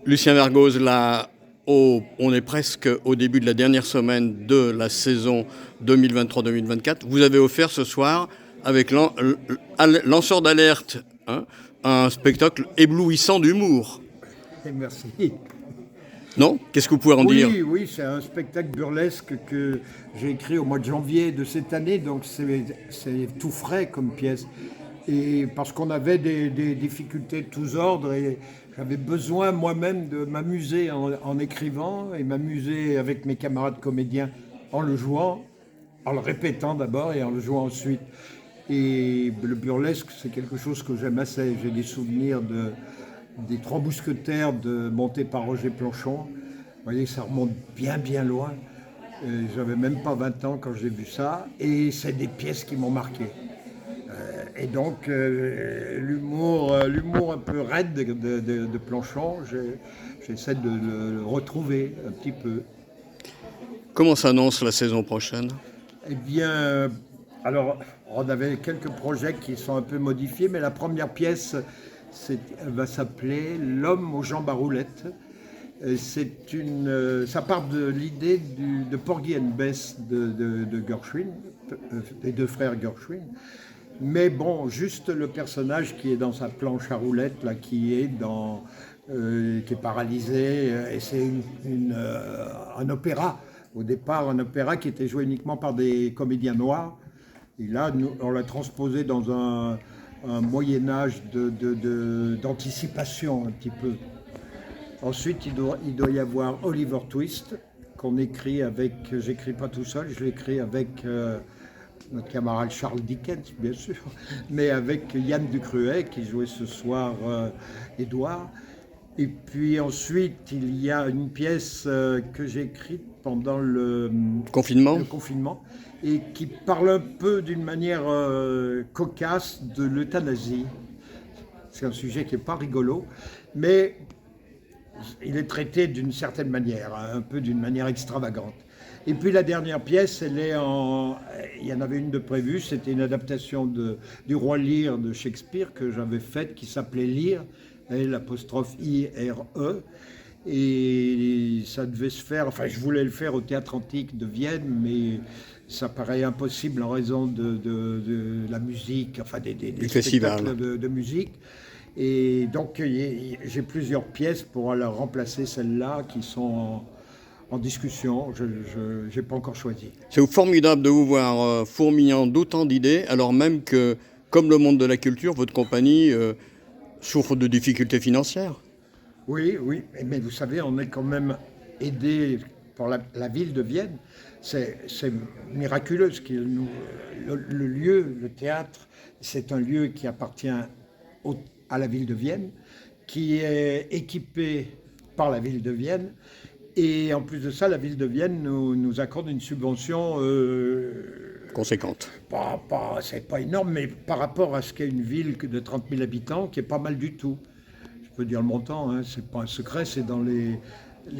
Lucien Vergoz, là, on est presque au début de la dernière semaine de la saison 2023-2024. Vous avez offert ce soir, avec lanceur d'alerte, hein, un spectacle éblouissant d'humour. Merci. Non? Qu'est-ce que vous pouvez en dire? Oui, c'est un spectacle burlesque que j'ai écrit au mois de janvier de cette année, donc c'est tout frais comme pièce. Et parce qu'on avait des difficultés de tous ordres et j'avais besoin moi-même de m'amuser en écrivant et m'amuser avec mes camarades comédiens en le jouant, en le répétant d'abord et en le jouant ensuite. Et le burlesque, c'est quelque chose que j'aime assez. J'ai des souvenirs des Trois Mousquetaires montés par Roger Planchon. Vous voyez, ça remonte bien loin. J'avais même pas 20 ans quand j'ai vu ça. Et c'est des pièces qui m'ont marqué. Et donc, l'humour un peu raide de Planchon, j'essaie de le retrouver un petit peu. Comment s'annonce la saison prochaine? Eh bien, alors, on avait quelques projets qui sont un peu modifiés, mais la première pièce elle va s'appeler L'homme aux jambes à roulettes. Ça part de l'idée de Porgy and Bess de Gershwin, des deux frères Gershwin. Mais bon, juste le personnage qui est dans sa planche à roulettes, là, qui est paralysé, et c'est un opéra. Au départ, un opéra qui était joué uniquement par des comédiens noirs. Et là, on l'a transposé dans un Moyen-Âge d'anticipation un petit peu. Ensuite, il doit y avoir Oliver Twist, qu'on écrit avec, j'écris pas tout seul, je l'écris avec notre camarade Charles Dickens, bien sûr, mais avec Yann Ducruet, qui jouait ce soir Édouard. Et puis ensuite, il y a une pièce que j'ai écrite pendant le confinement et qui parle un peu d'une manière cocasse de l'euthanasie. C'est un sujet qui n'est pas rigolo, mais il est traité d'une certaine manière, un peu d'une manière extravagante. Et puis la dernière pièce, il y en avait une de prévue, c'était une adaptation du Roi Lear de Shakespeare que j'avais faite, qui s'appelait Lear, l'apostrophe I-R-E. Et ça devait se faire, enfin je voulais le faire au Théâtre Antique de Vienne, mais ça paraît impossible en raison de la musique, enfin des spectacles de musique. Et donc j'ai plusieurs pièces pour remplacer celles-là qui sont en discussion. Je n'ai pas encore choisi. C'est formidable de vous voir fourmillant d'autant d'idées, alors même que, comme le monde de la culture, votre compagnie souffre de difficultés financières. Oui, mais vous savez, on est quand même aidé par la ville de Vienne. C'est miraculeux. Le lieu, le théâtre, c'est un lieu qui appartient à la ville de Vienne, qui est équipé par la ville de Vienne. Et en plus de ça, la ville de Vienne nous accorde une subvention conséquente. C'est pas énorme, mais par rapport à ce qu'est une ville de 30 000 habitants, qui est pas mal du tout. Je peux dire le montant, hein, c'est pas un secret, c'est dans les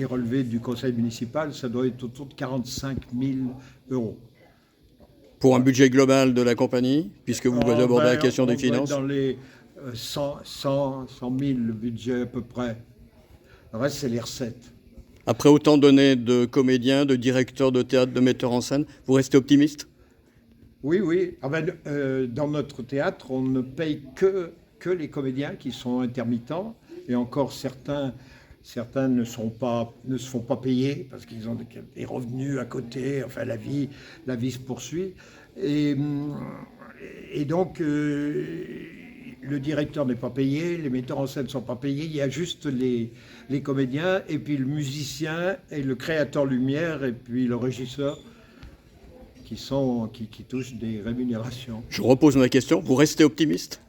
relevés du conseil municipal, ça doit être autour de 45 000 euros. Pour un budget global de la compagnie, puisque vous abordez la question des finances? Dans les 100 000 le budget à peu près. Le reste, c'est les recettes. Après autant donné de comédiens, de directeurs de théâtre, de metteurs en scène, vous restez optimiste? Oui. Dans notre théâtre, on ne paye que les comédiens qui sont intermittents, et encore certains ne se font pas payer parce qu'ils ont des revenus à côté, enfin la vie se poursuit. Et donc, le directeur n'est pas payé, les metteurs en scène ne sont pas payés, il y a juste les comédiens, et puis le musicien, et le créateur lumière, et puis le régisseur, qui touchent des rémunérations. Je repose ma question, vous restez optimiste?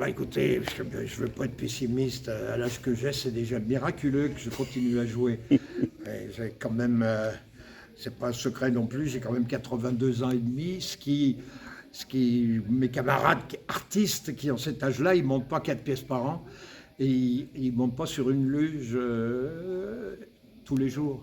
Écoutez, je ne veux pas être pessimiste. À l'âge que j'ai, c'est déjà miraculeux que je continue à jouer. J'ai quand même, c'est pas un secret non plus, j'ai quand même 82 ans et demi, mes camarades artistes qui ont cet âge-là, ils ne montent pas 4 pièces par an et ils ne montent pas sur une luge tous les jours.